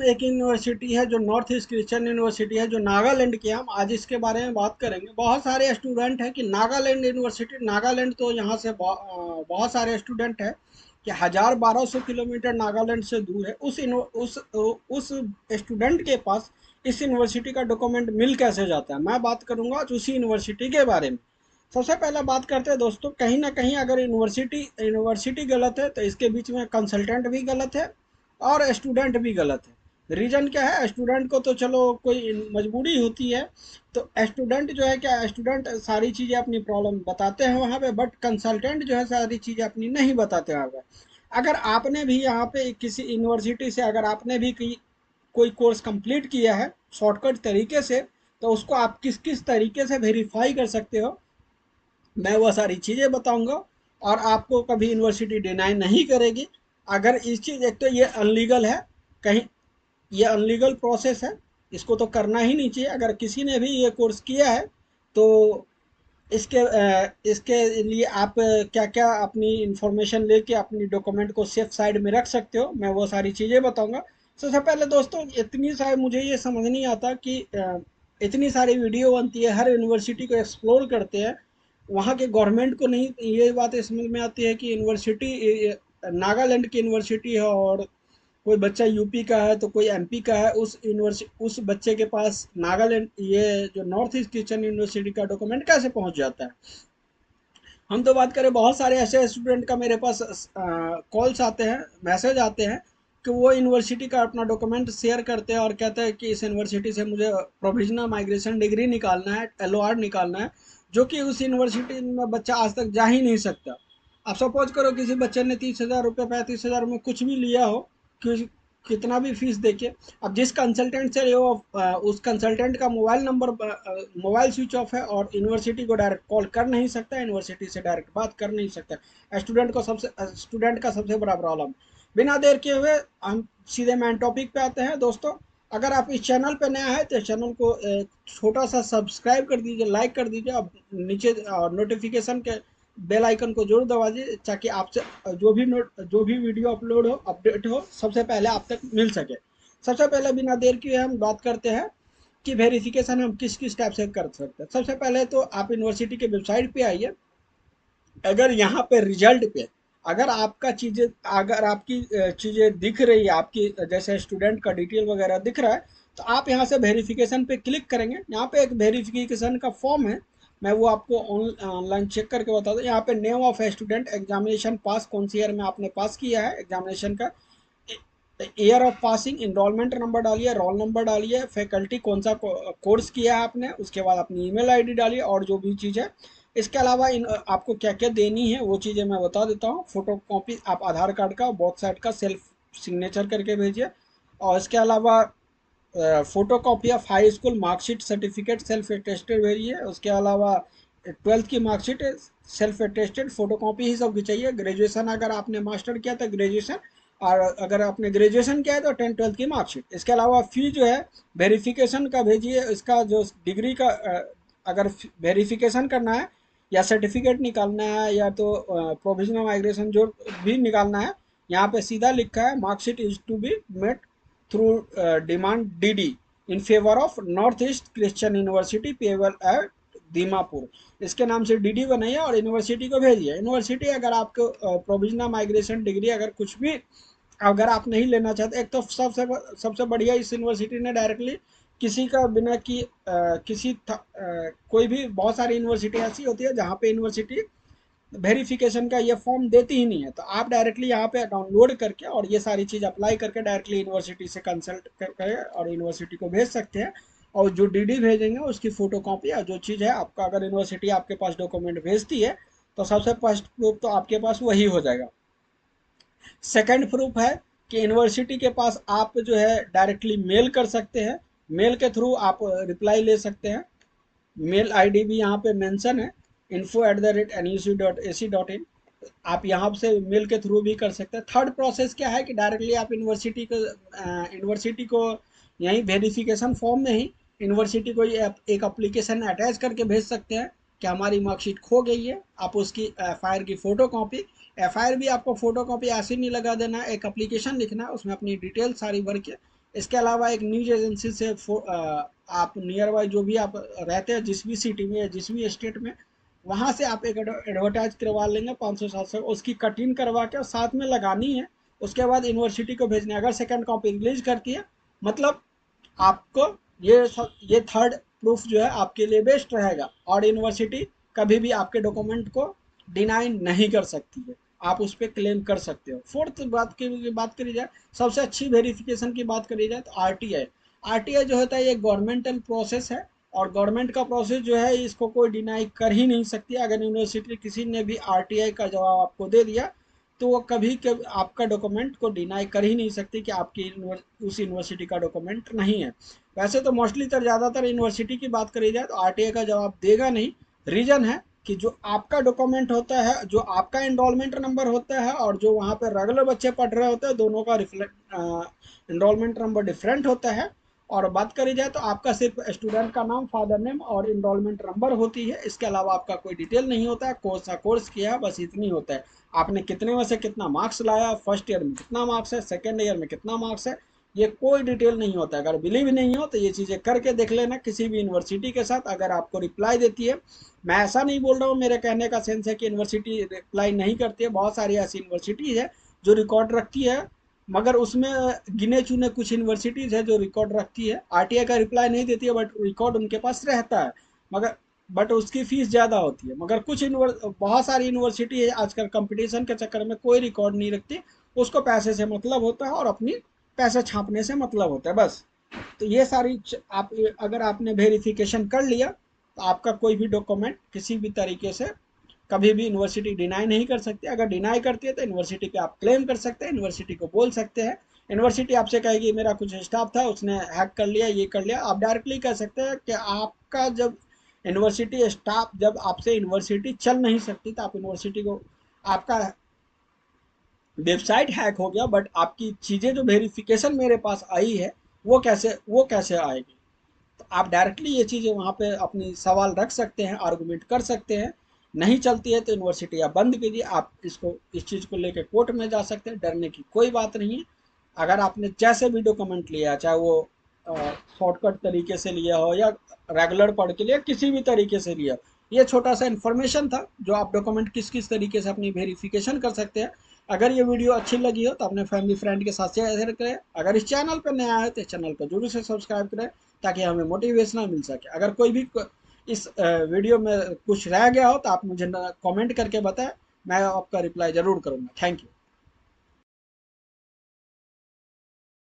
हम एक यूनिवर्सिटी है जो नॉर्थ ईस्ट क्रिश्चियन यूनिवर्सिटी है जो नागालैंड की है, हम आज इसके बारे में बात करेंगे। बहुत सारे स्टूडेंट हैं कि नागालैंड यूनिवर्सिटी, नागालैंड तो यहाँ से बहुत सारे स्टूडेंट हैं कि 1000-1200 किलोमीटर नागालैंड से दूर है। उस स्टूडेंट के पास इस यूनिवर्सिटी का डॉक्यूमेंट मिल कैसे जाता है, मैं बात करूंगा आज उसी यूनिवर्सिटी के बारे में। सबसे पहले बात करते हैं दोस्तों, कहीं ना कहीं अगर यूनिवर्सिटी गलत है तो इसके बीच में कंसल्टेंट भी गलत है और स्टूडेंट भी गलत है। रीज़न क्या है, स्टूडेंट को तो चलो कोई मजबूरी होती है, तो स्टूडेंट जो है क्या, स्टूडेंट सारी चीज़ें अपनी प्रॉब्लम बताते हैं वहाँ पे, बट कंसल्टेंट जो है सारी चीज़ें अपनी नहीं बताते वहाँ पे। अगर आपने भी यहाँ पे किसी यूनिवर्सिटी से अगर आपने भी कोई कोर्स कंप्लीट किया है शॉर्टकट तरीके से, तो उसको आप किस किस तरीके से वेरीफाई कर सकते हो, मैं वो सारी चीज़ें बताऊंगा। और आपको कभी यूनिवर्सिटी डिनाई नहीं करेगी। अगर इस चीज़, एक तो ये अनलीगल है, कहीं ये अनलीगल प्रोसेस है, इसको तो करना ही नहीं चाहिए। अगर किसी ने भी ये कोर्स किया है तो इसके लिए आप क्या क्या अपनी इंफॉर्मेशन लेके अपनी डॉक्यूमेंट को सेफ साइड में रख सकते हो, मैं वो सारी चीज़ें बताऊंगा। सबसे पहले दोस्तों, इतनी सारी मुझे ये समझ नहीं आता कि इतनी सारी वीडियो बनती है, हर यूनिवर्सिटी को एक्सप्लोर करते हैं, वहाँ के गवर्नमेंट को नहीं ये बात समझ में आती है कि यूनिवर्सिटी नागालैंड की यूनिवर्सिटी है और कोई बच्चा यूपी का है तो कोई एमपी का है, उस बच्चे के पास नागालैंड ये जो नॉर्थ ईस्ट क्रिश्चियन यूनिवर्सिटी का डॉक्यूमेंट कैसे पहुंच जाता है। हम तो बात करें, बहुत सारे ऐसे स्टूडेंट का मेरे पास कॉल्स आते हैं, मैसेज आते हैं कि वो यूनिवर्सिटी का अपना डॉक्यूमेंट शेयर करते हैं और कहते हैं कि इस यूनिवर्सिटी से मुझे प्रोविजनल माइग्रेशन डिग्री निकालना है, एलओआर निकालना है, जो कि उस यूनिवर्सिटी में बच्चा आज तक जा ही नहीं सकता। अब सपोज करो किसी बच्चे ने 30,000 रुपये 35,000 में कुछ भी लिया हो, कितना भी फीस देके, अब जिस कंसल्टेंट से वो उस कंसल्टेंट का mobile number, mobile switch off है और यूनिवर्सिटी को डायरेक्ट कॉल कर नहीं सकता, यूनिवर्सिटी से डायरेक्ट बात कर नहीं सकता। स्टूडेंट का सबसे बड़ा प्रॉब्लम। बिना देर किए हुए हम सीधे मेन टॉपिक पे आते हैं दोस्तों। अगर आप इस चैनल पे नया है तो चैनल को छोटा सा सब्सक्राइब कर दीजिए, लाइक कर दीजिए, अब नीचे नोटिफिकेशन के बेल आइकन को जरूर दबा दीजिए, ताकि आपसे जो भी वीडियो अपलोड हो, अपडेट हो, सबसे पहले आप तक मिल सके। सबसे पहले बिना देर किए हम बात करते हैं कि वेरिफिकेशन हम किस किस टाइप से कर सकते हैं। सबसे पहले तो आप यूनिवर्सिटी के वेबसाइट पे आइए। अगर यहाँ पे रिजल्ट पे अगर आपकी चीज़ें दिख रही है, आपकी जैसे स्टूडेंट का डिटेल वगैरह दिख रहा है, तो आप यहाँ से वेरिफिकेशन पे क्लिक करेंगे। यहाँ पे एक वेरिफिकेशन का फॉर्म है, मैं वो आपको ऑनलाइन चेक करके बता दूँ। यहाँ पे नेम ऑफ स्टूडेंट, एग्जामिनेशन पास, कौन सी ईयर में आपने पास किया है एग्जामिनेशन का, year of passing, enrollment number डालिए, रोल नंबर डालिए, फैकल्टी कौन सा कोर्स किया है आपने, उसके बाद अपनी ईमेल आईडी डालिए और जो भी चीज़ है। इसके अलावा आपको क्या क्या देनी है वो चीज़ें मैं बता देता हूँ। फोटो कॉपी आप आधार कार्ड का बोथ साइड का सेल्फ सिग्नेचर करके भेजिए। और इसके अलावा photo copy of high school marksheet certificate self attested भेजिए। उसके अलावा 12th की marksheet self attested photo copy ही सबकी चाहिए। ग्रेजुएशन अगर आपने मास्टर किया तो ग्रेजुएशन, और अगर आपने ग्रेजुएशन किया है तो 10th-12th की मार्कशीट। इसके अलावा फी जो है वेरिफिकेशन का भेजिए, इसका जो डिग्री का अगर वेरिफिकेशन करना है या सर्टिफिकेट निकालना है या तो प्रोविजनल माइग्रेशन जो भी निकालना है, यहाँ पे सीधा लिखा है marksheet is to be made through demand DD in favour of North East Christian University payable at Dimapur. इसके नाम से डीडी बनाइए और यूनिवर्सिटी को भेजिए। यूनिवर्सिटी अगर आपको प्रोविजनल माइग्रेशन डिग्री अगर कुछ भी अगर आप नहीं लेना चाहते, एक तो सबसे बढ़िया इस यूनिवर्सिटी ने डायरेक्टली किसी का बिना कि कोई भी, बहुत सारी यूनिवर्सिटी ऐसी होती है जहाँ पे यूनिवर्सिटी वेरिफिकेशन का ये फॉर्म देती ही नहीं है, तो आप डायरेक्टली यहाँ पे डाउनलोड करके और ये सारी चीज़ अप्लाई करके डायरेक्टली यूनिवर्सिटी से कंसल्ट करके और यूनिवर्सिटी को भेज सकते हैं। और जो डीडी भेजेंगे उसकी फोटो कॉपी या जो चीज़ है आपका, अगर यूनिवर्सिटी आपके पास डॉक्यूमेंट भेजती है तो सबसे फर्स्ट प्रूफ तो आपके पास वही हो जाएगा। सेकंड प्रूफ है कि यूनिवर्सिटी के पास आप जो है डायरेक्टली मेल कर सकते हैं, मेल के थ्रू आप रिप्लाई ले सकते हैं। मेल आईडी भी यहाँ पे मेंशन है, info@nuc.ac.in। आप यहाँ से मेल के थ्रू भी कर सकते हैं। थर्ड प्रोसेस क्या है कि डायरेक्टली आप यूनिवर्सिटी को यहीं वेरिफिकेशन फॉर्म में ही यूनिवर्सिटी को ये एक अप्लीकेशन अटैच करके भेज सकते हैं कि हमारी मार्कशीट खो गई है। आप उसकी एफआईआर की फ़ोटो कॉपी, एफआईआर भी आपको फ़ोटो कॉपी ऐसे नहीं लगा देना है, एक अप्लीकेशन लिखना है, उसमें अपनी डिटेल सारी भर के इसके अलावा एक न्यूज एजेंसी से आप नियर बाय जो भी आप रहते हैं, जिस भी सिटी में या जिस भी स्टेट में, वहाँ से आप एक एडवर्टाइज करवा लेंगे 500-700, उसकी कटिंग करवा के और साथ में लगानी है। उसके बाद यूनिवर्सिटी को भेजना है। अगर सेकंड कॉपी रिलीज करती है, मतलब आपको ये थर्ड प्रूफ जो है आपके लिए बेस्ट रहेगा, और यूनिवर्सिटी कभी भी आपके डॉक्यूमेंट को डिनाई नहीं कर सकती है। आप उस पर क्लेम कर सकते हो। फोर्थ बात करी जाए, सबसे अच्छी वेरिफिकेशन की बात करी जाए तो आरटीआई। आरटीआई जो होता है ये गवर्नमेंटल प्रोसेस है, और गवर्नमेंट का प्रोसेस जो है इसको कोई डिनाई कर ही नहीं सकती। अगर यूनिवर्सिटी किसी ने भी आरटीआई का जवाब आपको दे दिया, तो वो कभी आपका डॉक्यूमेंट को डिनाई कर ही नहीं सकती कि आपकी उस यूनिवर्सिटी का डॉक्यूमेंट नहीं है। वैसे तो मोस्टली तर ज़्यादातर यूनिवर्सिटी की बात करी जाए तो आरटीआई का जवाब देगा नहीं। रीज़न है कि जो आपका डॉक्यूमेंट होता है, जो आपका एनरोलमेंट नंबर होता है, और जो वहाँ पे रेगुलर बच्चे पढ़ रहे होते हैं, दोनों का रिफ्लेक्ट एनरोलमेंट नंबर डिफरेंट होता है। और बात करी जाए तो आपका सिर्फ स्टूडेंट का नाम, फादर नेम और एनरोलमेंट नंबर होती है। इसके अलावा आपका कोई डिटेल नहीं होता है। कौन सा कोर्स किया, बस इतनी होता है। आपने कितने में से कितना मार्क्स लाया, फर्स्ट ईयर में कितना मार्क्स है, सेकेंड ईयर में कितना मार्क्स है, ये कोई डिटेल नहीं होता है। अगर बिलीव नहीं हो तो ये चीज़ें करके देख लेना किसी भी यूनिवर्सिटी के साथ। अगर आपको रिप्लाई देती है, मैं ऐसा नहीं बोल रहा हूँ, मेरे कहने का सेंस है कि यूनिवर्सिटी रिप्लाई नहीं करती है। बहुत सारी ऐसी यूनिवर्सिटीज़ है जो रिकॉर्ड रखती है, मगर उसमें गिने चुने कुछ यूनिवर्सिटीज़ है जो रिकॉर्ड रखती है। आरटीआई का रिप्लाई नहीं देती है, बट रिकॉर्ड उनके पास रहता है, मगर बट उसकी फीस ज़्यादा होती है। मगर बहुत सारी यूनिवर्सिटी है आजकल कंपटीशन के चक्कर में कोई रिकॉर्ड नहीं रखती। उसको पैसे से मतलब होता है और अपनी पैसे छापने से मतलब होता है, बस। तो ये सारी आप अगर आपने वेरिफिकेशन कर लिया, तो आपका कोई भी डॉक्यूमेंट किसी भी तरीके से कभी भी यूनिवर्सिटी डिनाई नहीं कर सकती। अगर डिनाई करती है तो यूनिवर्सिटी पे आप क्लेम कर सकते हैं, यूनिवर्सिटी को बोल सकते हैं। यूनिवर्सिटी आपसे कहेगी मेरा कुछ स्टाफ था, उसने हैक कर लिया, ये कर लिया। आप डायरेक्टली कह सकते हैं कि आपका जब यूनिवर्सिटी स्टाफ, जब आपसे यूनिवर्सिटी चल नहीं सकती, तो आप यूनिवर्सिटी को, आपका वेबसाइट हैक हो गया, बट आपकी चीज़ें जो वेरिफिकेशन मेरे पास आई है, वो कैसे आएगी। तो आप डायरेक्टली ये चीज़ें वहाँ पे अपनी सवाल रख सकते हैं, आर्गूमेंट कर सकते हैं। नहीं चलती है तो यूनिवर्सिटी आप बंद कीजिए। आप इस चीज़ को लेकर कोर्ट में जा सकते हैं, डरने की कोई बात नहीं है। अगर आपने जैसे भी डॉक्यूमेंट लिया, चाहे वो शॉर्टकट तरीके से लिया हो या रेगुलर पढ़ के लिया, किसी भी तरीके से लिया, ये छोटा सा इन्फॉर्मेशन था जो आप डॉक्यूमेंट किस किस तरीके से अपनी वेरिफिकेशन कर सकते हैं। अगर ये वीडियो अच्छी लगी हो तो अपने फैमिली फ्रेंड के साथ शेयर करें। अगर इस चैनल पर नया है तो चैनल को जरूर से सब्सक्राइब करें, ताकि हमें मोटिवेशनल मिल सके। अगर कोई भी इस वीडियो में कुछ रह गया हो तो आप मुझे कमेंट करके बताएं, मैं आपका रिप्लाई ज़रूर करूँगा। Thank you.